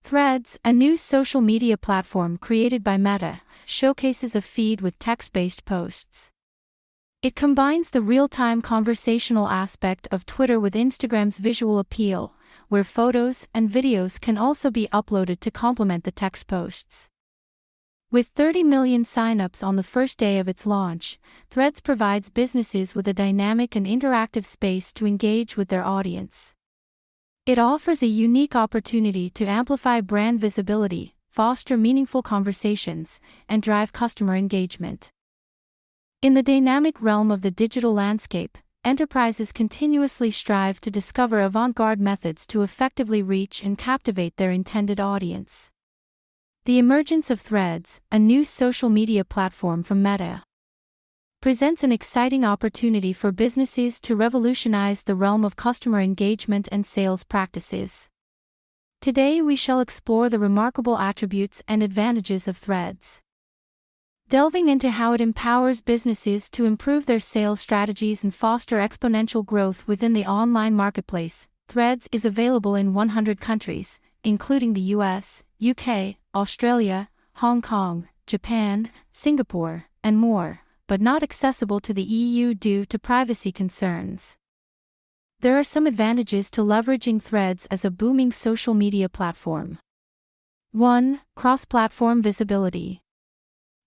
Threads, a new social media platform created by Meta, showcases a feed with text-based posts. It combines the real-time conversational aspect of Twitter with Instagram's visual appeal, where photos and videos can also be uploaded to complement the text posts. With 30 million signups on the first day of its launch, Threads provides businesses with a dynamic and interactive space to engage with their audience. It offers a unique opportunity to amplify brand visibility, foster meaningful conversations, and drive customer engagement. In the dynamic realm of the digital landscape, enterprises continuously strive to discover avant-garde methods to effectively reach and captivate their intended audience. The emergence of Threads, a new social media platform from Meta, presents an exciting opportunity for businesses to revolutionize the realm of customer engagement and sales practices. Today we shall explore the remarkable attributes and advantages of Threads. Delving into how it empowers businesses to improve their sales strategies and foster exponential growth within the online marketplace, Threads is available in 100 countries, including the US, UK, Australia, Hong Kong, Japan, Singapore, and more, but not accessible to the EU due to privacy concerns. There are some advantages to leveraging Threads as a booming social media platform. 1. Cross-platform visibility.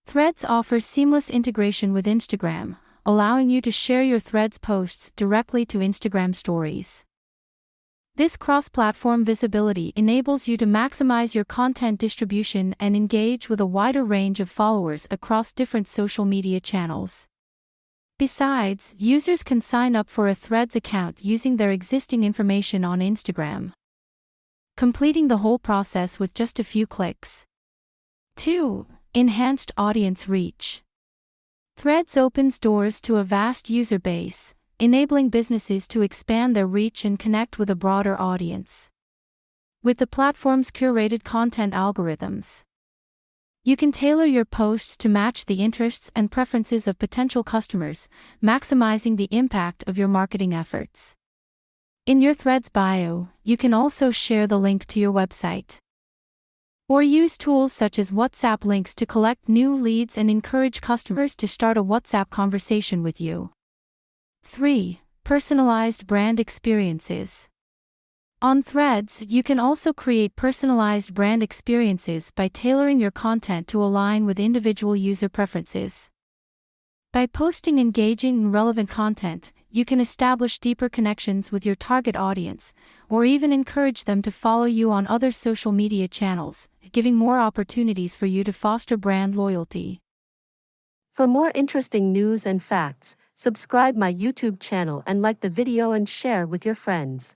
Threads offers seamless integration with Instagram, allowing you to share your Threads posts directly to Instagram stories. This cross-platform visibility enables you to maximize your content distribution and engage with a wider range of followers across different social media channels. Besides, users can sign up for a Threads account using their existing information on Instagram, completing the whole process with just a few clicks. 2. Enhanced audience reach. Threads opens doors to a vast user base, enabling businesses to expand their reach and connect with a broader audience. With the platform's curated content algorithms, you can tailor your posts to match the interests and preferences of potential customers, maximizing the impact of your marketing efforts. In your Threads bio, you can also share the link to your website, or use tools such as WhatsApp links to collect new leads and encourage customers to start a WhatsApp conversation with you. 3. Personalized brand experiences. On Threads, you can also create personalized brand experiences by tailoring your content to align with individual user preferences. By posting engaging and relevant content, you can establish deeper connections with your target audience, or even encourage them to follow you on other social media channels, giving more opportunities for you to foster brand loyalty. For more interesting news and facts, subscribe my YouTube channel and like the video and share with your friends.